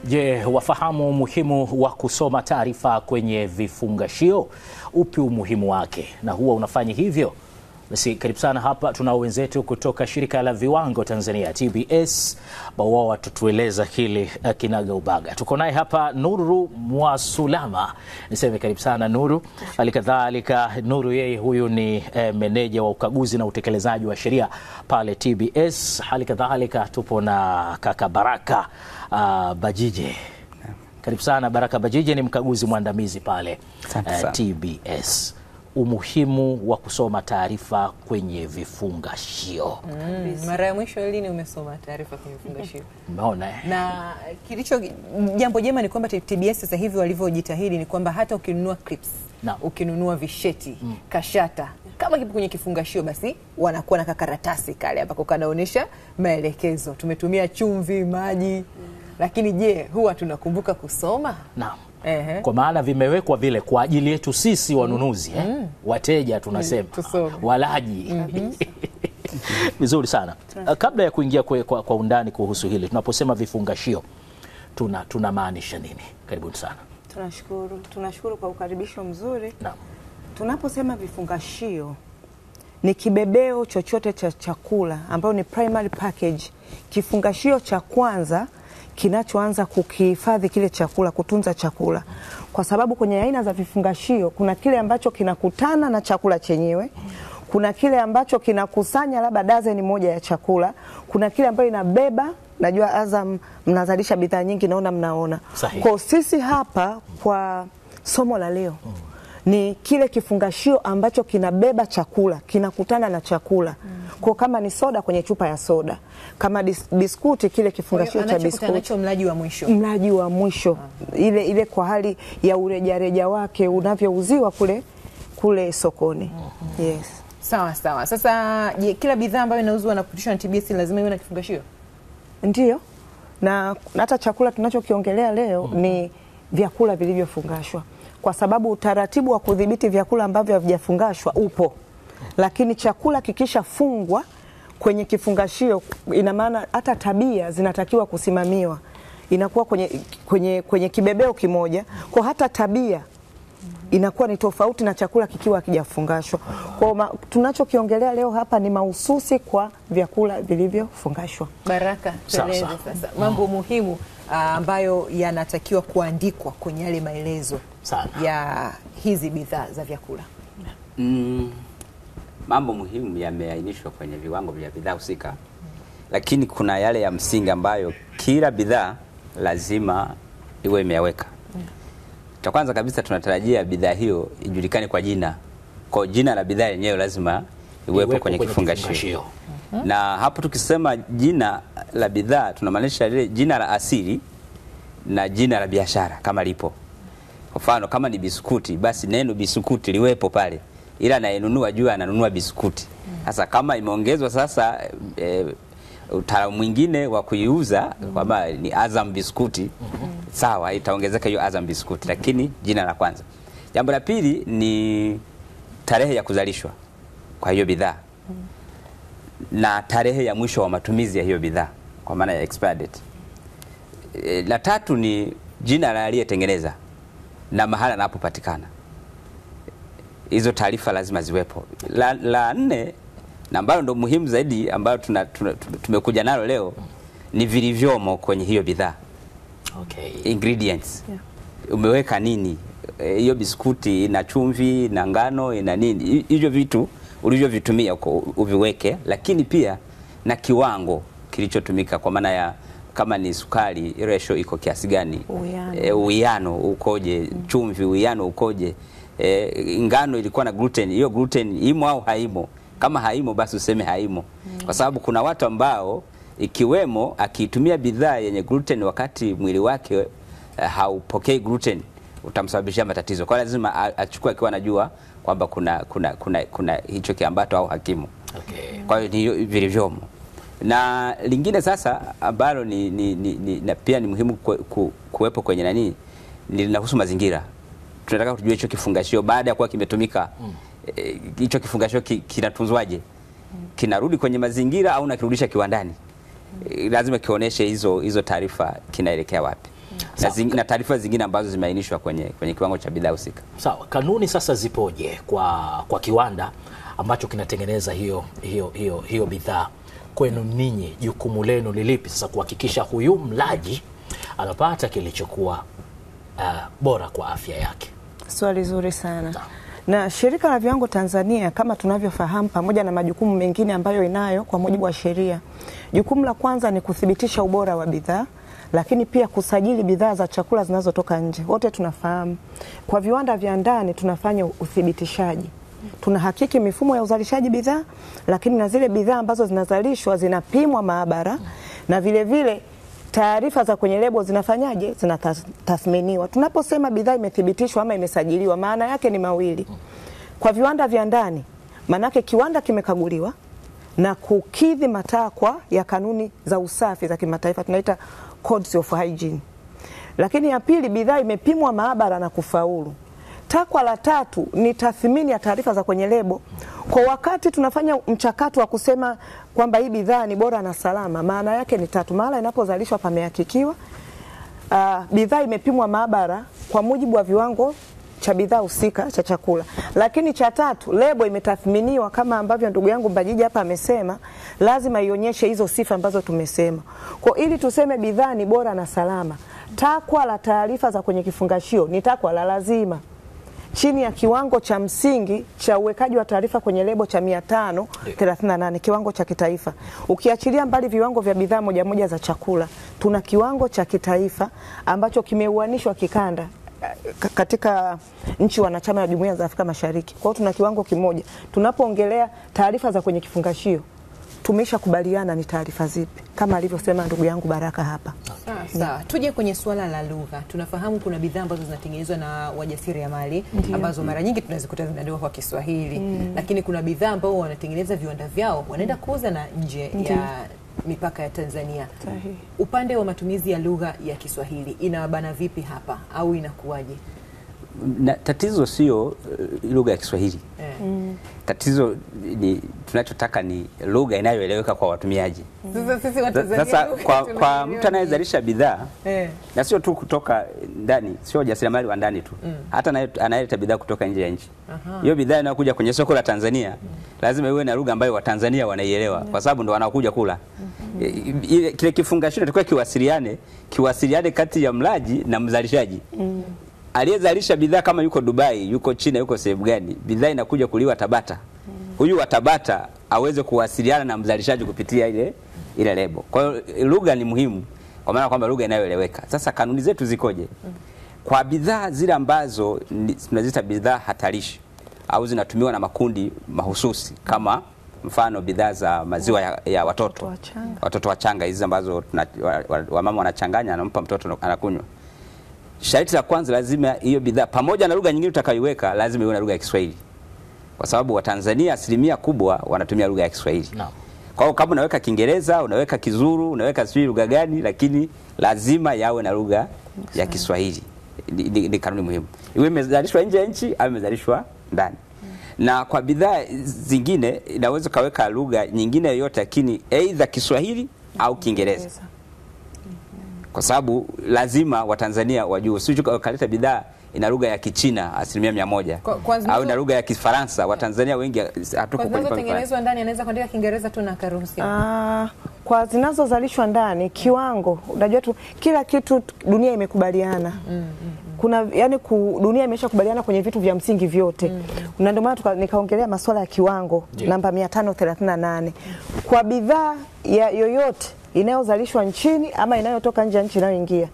Je, wafahamu umuhimu wa kusoma taarifa kwenye vifungashio? Upi umuhimu wake na huwa unafanya hivyo? Basi karibu sana, hapa tunao wenzetu kutoka shirika la viwango Tanzania TBS, wao watatueleza hili kinaga ubaga. Tuko naye hapa Nuru Mwasulama. Niseme karibu sana Nuru. Halikadhalika Nuru, yeye huyu ni meneja wa ukaguzi na utekelezaji wa sheria pale TBS. Halikadhalika tupo na kaka Baraka Bajije. Karibu sana Baraka Bajije, ni mkaguzi mwandamizi pale TBS. Umuhimu wa kusoma taarifa kwenye vifungashio. Mara ya mwisho lini umesoma taarifa kwenye vifungashio? Umeona Na kilicho jambo jema ni kwamba TBS sasa hivi walivyojitahidi ni kwamba hata ukinunua clips, ukinunua visheti, kashata, kama kipo kwenye kifungashio basi wanakuwa na kakaratasi kale ambako kanaonyesha maelekezo. Tumetumia chumvi, maji. Lakini je, huwa tunakumbuka kusoma? Naam. Kwa maana vimewekwa vile kwa ajili yetu sisi wanunuzi, wateja tunasema, walaji. Vizuri sana. Kabla ya kuingia kwa undani kuhusu hili, tunaposema vifungashio tunamaanisha nini? Karibuni sana. Tunashukuru kwa ukaribisho mzuri. Naam. Tunaposema vifungashio ni kibebeo chochote cha chakula ambayo ni primary package, kifungashio cha kwanza kinachoanza kukihifadhi kile chakula, kutunza chakula. Kwa sababu kwenye aina za vifungashio kuna kile ambacho kinakutana na chakula chenyewe, kuna kile ambacho kinakusanya labda dazeni moja ya chakula, kuna kile ambacho inabeba, najua Azam mnazalisha bidhaa nyingi, naona. Kwa sisi hapa kwa somo la leo ni kile kifungashio ambacho kinabeba chakula, kinakutana na chakula. Kwa kama ni soda, kwenye chupa ya soda. Kama biskuti, kile kifungashio cha biskuti. Mlaji wa mwisho. Mlaji wa mwisho. Ile kwa hali ya urejareja wake unavyouziwa kule sokoni. Yes. Sawa. Sasa kila bidhaa ambayo inauzwa na kupitishwa na TBS lazima iwe na kifungashio? Ndiyo. Na hata chakula tunachokiongelea leo ni vyakula vilivyofungashwa. Kwa sababu utaratibu wa kudhibiti vyakula ambavyo havijafungashwa upo. Lakini chakula kikishafungwa kwenye kifungashio, ina maana hata tabia zinatakiwa kusimamiwa. Inakuwa kwenye kibebeo kimoja, kwa hata tabia inakuwa ni tofauti na chakula kikiwa hakijafungashwa. Kwa tunachokiongelea leo hapa ni mahususi kwa vyakula vilivyofungashwa. Baraka, tueleze sasa mambo muhimu ambayo yanatakiwa kuandikwa kwenye yale maelezo ya hizi bidhaa za vyakula. Mambo muhimu yameainishwa kwenye viwango vya bidhaa husika, lakini kuna yale ya msingi ambayo kila bidhaa lazima iwe imeweka. Cha kwanza kabisa, tunatarajia bidhaa hiyo ijulikane kwa jina. Kwa jina la bidhaa yenyewe lazima iwepo kwenye kifungashio. Na hapo tukisema jina la bidhaa tunamaanisha ile jina la asili na jina la biashara kama lipo. Kwa mfano kama ni biskuti, basi neno biskuti liwepo pale, ila anayenunua jua ananunua biskuti. Sasa kama imeongezwa sasa utaalamu mwingine wa kuiuza kwamba ni Azam biskuti, sawa, itaongezeka hiyo Azam biskuti, lakini jina la kwanza. Jambo la pili ni tarehe ya kuzalishwa kwa hiyo bidhaa na tarehe ya mwisho wa matumizi ya hiyo bidhaa, kwa maana ya expired date. La tatu ni jina la aliyetengeneza na mahala anapopatikana. Hizo taarifa lazima ziwepo. La nne, na ambalo ndo muhimu zaidi, ambalo tumekuja nalo leo, ni vilivyomo kwenye hiyo bidhaa. Ingredients. Umeweka nini? Hiyo biskuti ina chumvi, ina ngano, ina nini? Hivyo vitu ulivyovitumia uviweke, lakini pia na kiwango kilichotumika, kwa maana ya kama ni sukari, ratio iko kiasi gani? Uwiano ukoje? Chumvi uwiano ukoje? Ngano ilikuwa na gluten, hiyo gluten imo au haimo? Kama haimo basi useme haimo. Kwa sababu kuna watu ambao ikiwemo akitumia bidhaa yenye gluten wakati mwili wake haupokei gluten, utamsababishia matatizo. Kwa lazima achukue akiwa anajua kwamba kuna hicho kiambato au hakimu. Kwa hiyo ni vilivyomo. Na lingine sasa ambalo na pia ni muhimu kuwepo kwenye nani, linahusu mazingira. Tunataka kujua hicho kifungashio baada ya kuwa kimetumika, hicho kifungashio kinatunzwaje? Kinarudi kwenye mazingira au nakirudisha kiwandani? Lazima kionyeshe hizo taarifa kinaelekea wapi. na taarifa zingine ambazo zimeainishwa kwenye kiwango cha bidhaa husika. Sawa, kanuni sasa zipoje kwa kiwanda ambacho kinatengeneza hiyo bidhaa? Kwenu ninyi jukumu lenu ni lipi sasa kuhakikisha huyu mlaji anapata kilichokuwa bora kwa afya yake? Swali zuri sana. Na Shirika la Viwango Tanzania kama tunavyofahamu, pamoja na majukumu mengine ambayo inayo kwa mujibu wa sheria, jukumu la kwanza ni kuthibitisha ubora wa bidhaa, lakini pia kusajili bidhaa za chakula zinazotoka nje. Wote tunafahamu kwa viwanda vya ndani tunafanya uthibitishaji, tunahakiki mifumo ya uzalishaji bidhaa, lakini na zile bidhaa ambazo zinazalishwa zinapimwa maabara, na vile vile taarifa za kwenye lebo zinafanyaje, zinatathminiwa. Tunaposema bidhaa imethibitishwa ama imesajiliwa, maana yake ni mawili. Kwa viwanda vya ndani, maana yake kiwanda kimekaguliwa na kukidhi matakwa ya kanuni za usafi za kimataifa, tunaita codes of hygiene. Lakini ya pili, bidhaa imepimwa maabara na kufaulu. Takwa la tatu ni tathmini ya taarifa za kwenye lebo. Kwa wakati tunafanya mchakato wa kusema kwamba hii bidhaa ni bora na salama, maana yake ni tatu. Mahala inapozalishwa pamehakikiwa, bidhaa imepimwa maabara kwa mujibu wa viwango cha bidhaa husika cha chakula. Lakini cha tatu, lebo imetathminiwa kama ambavyo ndugu yangu Mbajiji hapa amesema, lazima ionyeshe hizo sifa ambazo tumesema. Kwa ili tuseme bidhaa ni bora na salama, takwa la taarifa za kwenye kifungashio ni takwa la lazima chini ya kiwango cha msingi cha uwekaji wa taarifa kwenye lebo cha 538, kiwango cha kitaifa. Ukiachilia mbali viwango vya bidhaa moja za chakula, tuna kiwango cha kitaifa ambacho kimeuanishwa kikanda katika nchi wanachama ya Jumuiya za Afrika Mashariki. Kwa hiyo tuna kiwango kimoja. Tunapoongelea taarifa za kwenye kifungashio, tumeshakubaliana ni taarifa zipi kama alivyosema ndugu yangu Baraka hapa. Sawa. Tuje kwenye suala la lugha. Tunafahamu kuna bidhaa ambazo zinatengenezwa na wajasiriamali ambazo mara nyingi tunazikuta zinaandikwa kwa Kiswahili, lakini kuna bidhaa ambao wanatengeneza viwanda vyao wanaenda kuuza na nje ya mipaka ya Tanzania. Upande wa matumizi ya lugha ya Kiswahili inawabana vipi hapa au inakuwaje? Na tatizo sio lugha ya Kiswahili. Tatizo ni tunachotaka ni lugha inayoeleweka kwa watumiaji. Sasa kwa mtu anayezalisha bidhaa na sio tu kutoka ndani, sio jasiriamali wa ndani tu, hata anayeleta bidhaa kutoka nje ya nchi. Hiyo bidhaa inayokuja kwenye soko la Tanzania lazima iwe na lugha ambayo Watanzania wanaielewa, kwa sababu ndo wanakuja kula. Kile kifungashio kinatakiwa kiwasiliane kati ya mlaji na mzalishaji. Aliyezalisha bidhaa kama yuko Dubai, yuko China, yuko sehemu gani, bidhaa inakuja kuliwa Tabata. Huyu wa Tabata aweze kuwasiliana na mzalishaji kupitia ile lebo. Kwa hiyo lugha ni muhimu, kwa maana kwamba lugha inayoeleweka. Sasa kanuni zetu zikoje? Kwa bidhaa zile ambazo tunaziita bidhaa hatarishi au zinatumiwa na makundi mahususi, kama mfano bidhaa za maziwa ya watoto wachanga, hizi ambazo wamama wanachanganya, anampa mtoto anakunywa. Sharti la kwanza, lazima hiyo bidhaa pamoja na lugha nyingine utakayoiweka lazima iwe na lugha ya Kiswahili, kwa sababu Watanzania asilimia kubwa wanatumia lugha ya Kiswahili. Kwa hiyo kama unaweka Kiingereza, unaweka Kizuru, unaweka sijui lugha gani, lakini lazima yawe na lugha ya Kiswahili. Ni kanuni muhimu. Iwe imezalishwa nje ya nchi au imezalishwa ndani. Na kwa bidhaa zingine inaweza kaweka lugha nyingine yoyote, lakini aidha Kiswahili au Kiingereza. Kwa sababu lazima Watanzania wajue, sio kaleta bidhaa ina lugha ya Kichina 100% au ina lugha ya Kifaransa. Watanzania wengi hatuko kwa zinazotengenezwa ndani, anaweza kuandika Kiingereza tu na karuhusiwa. Kwa zinazozalishwa ndani kiwango, unajua tu kila kitu dunia imekubaliana. Kuna dunia imeshakubaliana kwenye vitu vya msingi vyote. Na ndio maana nikaongelea masuala ya kiwango namba 538. Kwa bidhaa yoyote inayozalishwa nchini ama inayotoka nje ya nchi inayoingia,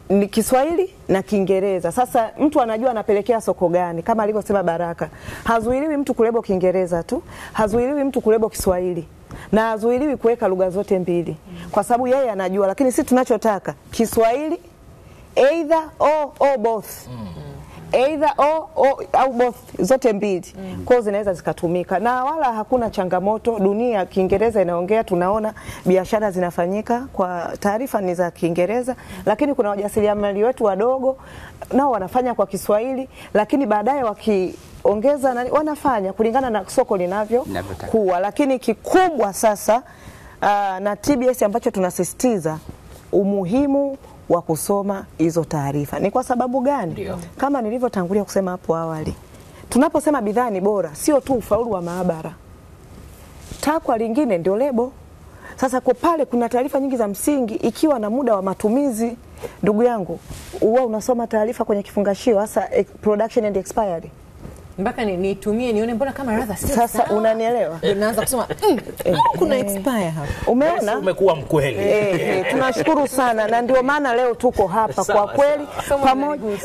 ni Kiswahili na Kiingereza. Sasa mtu anajua anapelekea soko gani, kama alivyosema Baraka. Hazuiliwi mtu kulebo Kiingereza tu, hazuiliwi mtu kulebo Kiswahili, na hazuiliwi kuweka lugha zote mbili, kwa sababu yeye anajua. Lakini sisi tunachotaka Kiswahili either or both. Either au both, zote mbili. Kwa hiyo zinaweza zikatumika na wala hakuna changamoto. Dunia Kiingereza inaongea, tunaona biashara zinafanyika kwa taarifa ni za Kiingereza, lakini kuna wajasiriamali wetu wadogo nao wanafanya kwa Kiswahili, lakini baadaye wakiongeza wanafanya kulingana na soko linavyokuwa. Lakini kikubwa sasa na TBS ambacho tunasisitiza umuhimu wa kusoma hizo taarifa. Ni kwa sababu gani? Ndio. Kama nilivyotangulia kusema hapo awali, tunaposema bidhaa ni bora, sio tu ufaulu wa maabara. Takwa lingine ndio lebo. Sasa kwa pale kuna taarifa nyingi za msingi, ikiwa na muda wa matumizi. Ndugu yangu, huwa unasoma taarifa kwenye kifungashio, hasa production and expiry. Mpaka nitumie nione mbona kama radha sio. Sasa unanielewa? Unaanza kusema kuna expire hapa. Umeona? Umekuwa mkweli. Tunashukuru sana, na ndio maana leo tuko hapa kwa kweli,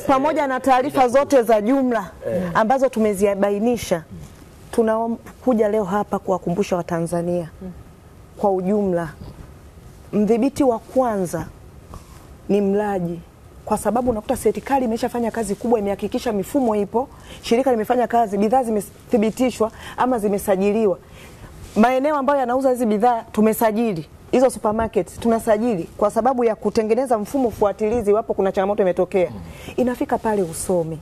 pamoja na taarifa zote za jumla ambazo tumeziabainisha. Tunakuja leo hapa kuwakumbusha Watanzania kwa ujumla, mdhibiti wa kwanza ni mlaji, kwa sababu unakuta serikali imeshafanya kazi kubwa, imehakikisha mifumo ipo, shirika limefanya kazi, bidhaa zimethibitishwa ama zimesajiliwa. Maeneo ambayo yanauza hizi bidhaa tumesajili, hizo supermarket tunasajili kwa sababu ya kutengeneza mfumo fuatilizi iwapo kuna changamoto imetokea. Inafika pale usome,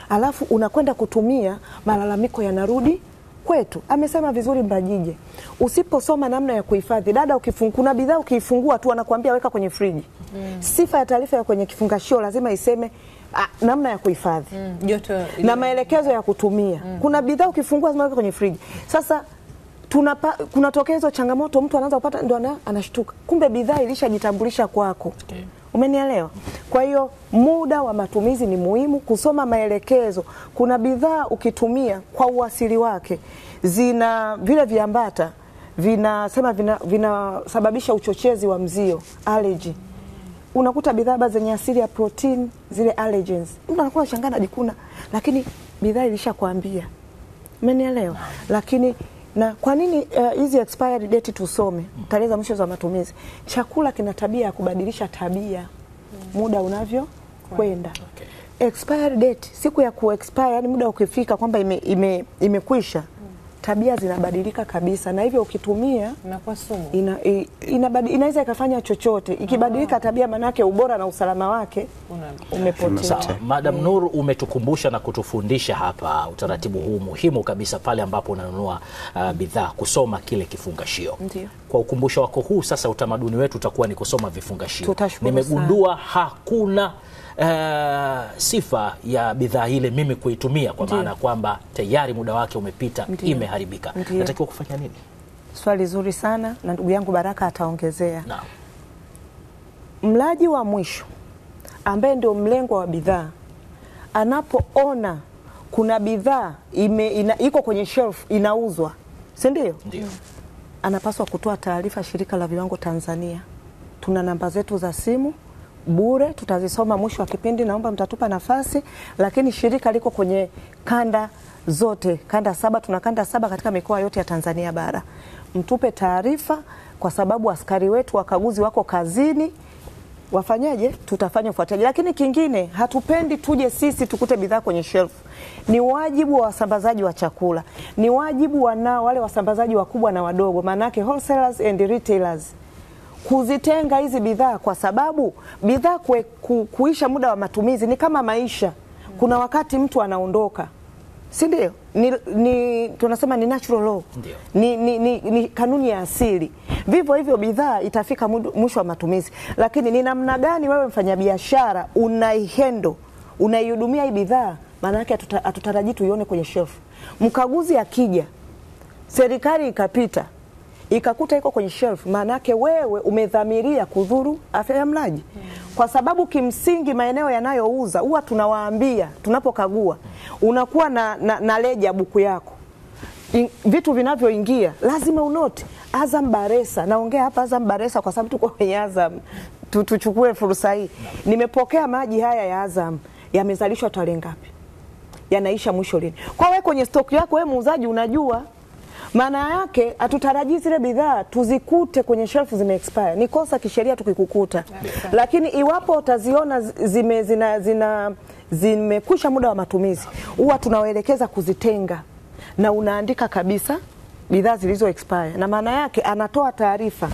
alafu unakwenda kutumia, malalamiko yanarudi kwetu. Amesema vizuri Mbajije, usiposoma namna ya kuhifadhi, dada, kuna bidhaa ukiifungua tu anakuambia weka kwenye friji. Sifa ya taarifa ya kwenye kifungashio lazima iseme namna ya kuhifadhi, joto na maelekezo ya kutumia. Kuna bidhaa ukifungua lazima weka kwenye friji. Sasa kunatokea hizo changamoto, mtu anaanza kupata, ndio anashtuka, kumbe bidhaa ilishajitambulisha kwako. Umenielewa? Kwa hiyo muda wa matumizi ni muhimu, kusoma maelekezo. Kuna bidhaa ukitumia kwa uasili wake zina vile viambata vinasababisha uchochezi wa mzio, allergy. Unakuta bidhaa zenye asili ya protein, zile allergens, mtu anakuwa shangaa anajikuna, lakini bidhaa ilishakwambia. Umenielewa? Lakini na kwa nini hizi expiry date tusome? Tarehe za mwisho za matumizi. Chakula kina tabia ya kubadilisha tabia muda unavyo kwenda. Expiry date, siku ya ku-expire, yani muda ukifika kwamba imekwisha, tabia zinabadilika kabisa, na hivyo ukitumia inakuwa sumu. Inaweza ikafanya chochote. Ikibadilika tabia, manake ubora na usalama wake umepotea. Madam Nur, umetukumbusha na kutufundisha hapa utaratibu huu muhimu kabisa pale ambapo unanunua bidhaa, kusoma kile kifungashio. Ndiyo. Kwa ukumbusho wako huu sasa, utamaduni wetu utakuwa ni kusoma vifungashio. Nimegundua hakuna sifa ya bidhaa ile mimi kuitumia kwa maana kwamba tayari muda wake umepita, imeharibika. Natakiwa kufanya nini? Swali zuri sana, na ndugu yangu Baraka ataongezea. Naam. Mlaji wa mwisho ambaye ndio mlengwa wa bidhaa, anapoona kuna bidhaa iko kwenye shelf inauzwa, si ndio? Ndio. Anapaswa kutoa taarifa Shirika la Viwango Tanzania. Tuna namba zetu za simu bure, tutazisoma mwisho wa kipindi, naomba mtatupa nafasi. Lakini shirika liko kwenye kanda zote, kanda 7, tuna kanda 7 katika mikoa yote ya Tanzania bara. Mtupe taarifa, kwa sababu askari wetu wakaguzi wako kazini. Wafanyaje? Tutafanya ufuatiliaji. Lakini kingine, hatupendi tuje sisi tukute bidhaa kwenye shelf. Ni wajibu wa wasambazaji wa chakula, ni wajibu wale wasambazaji wakubwa na wadogo, manake wholesalers and retailers, kuzitenga hizi bidhaa, kwa sababu bidhaa kuisha muda wa matumizi ni kama maisha. Kuna wakati mtu anaondoka, si ndio? Tunasema ni natural law. Ni kanuni ya asili. Vivyo hivyo bidhaa itafika mwisho wa matumizi. Lakini ni namna gani wewe mfanyabiashara unaihudumia hii bidhaa? Maana yake hatutarajii tuione kwenye shelf. Mkaguzi akija, serikali ikapita, ikakuta iko kwenye shelf, maana yake wewe umedhamiria kudhuru afya ya mlaji. Kwa sababu kimsingi maeneo yanayouza huwa tunawaambia, tunapokagua, unakuwa na leja buku yako. Vitu vinavyoingia lazima unote. Azam Baresa, naongea hapa Azam Baresa kwa sababu tuko kwenye Azam, tuchukue fursa hii. Nimepokea maji haya ya Azam, yamezalishwa tarehe ngapi, yanaisha mwisho lini. Kwa wewe kwenye stock yako, wewe muuzaji unajua. Maana yake hatutarajii zile bidhaa tuzikute kwenye shelf zime expire. Ni kosa kisheria tukikukuta. Lakini iwapo utaziona zimekwisha muda wa matumizi, huwa tunawaelekeza kuzitenga, na unaandika kabisa bidhaa zilizo expire, na maana yake anatoa taarifa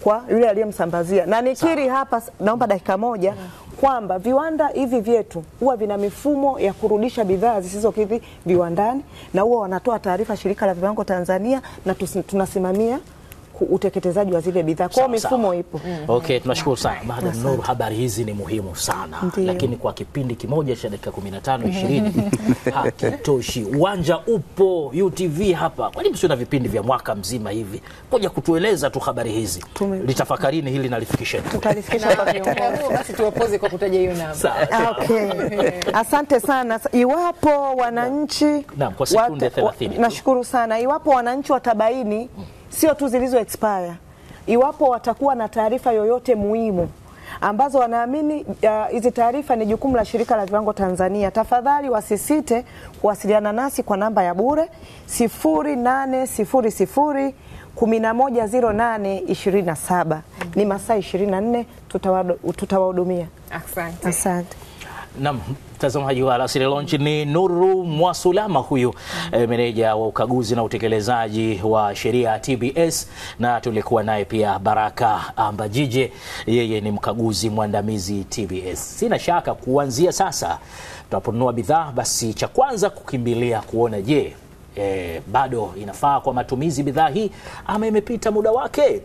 kwa yule aliyemsambazia. Na nikiri hapa, naomba dakika moja, kwamba viwanda hivi vyetu huwa vina mifumo ya kurudisha bidhaa zisizokidhi viwandani, na huwa wanatoa taarifa Shirika la Viwango Tanzania, na tunasimamia uteketezaji wa zile bidhaa. Kwa mifumo ipo. Okay, tunashukuru sana Madam Nuru, habari hizi ni muhimu sana. Lakini kwa kipindi kimoja cha dakika 15 20 hakitoshi. Uwanja upo UTV hapa. Kwa nini msio na vipindi vya mwaka mzima hivi? Ngoja kutueleza tu habari hizi. Litafakarini hili na lifikisheni. Tutalifikisha kwa viongozi. Basi tuwapoze kwa kutaja hiyo namba. Okay. Asante sana. Iwapo wananchi kwa sekunde 30. Nashukuru sana. Iwapo wananchi watabaini sio tu zilizo expire, iwapo watakuwa na taarifa yoyote muhimu ambazo wanaamini hizi taarifa ni jukumu la Shirika la Viwango Tanzania, tafadhali wasisite kuwasiliana nasi kwa namba ya bure 0800 110827. Ni masaa 24, tutawahudumia. Asante. Naam, mtazamaji wa Alasiri Lounge, ni Nuru Mwasulama huyu meneja wa ukaguzi na utekelezaji wa sheria TBS, na tulikuwa naye pia Baraka Ambajije, yeye ni mkaguzi mwandamizi TBS. Sina shaka kuanzia sasa tunaponunua bidhaa, basi cha kwanza kukimbilia kuona je, bado inafaa kwa matumizi bidhaa hii ama imepita muda wake.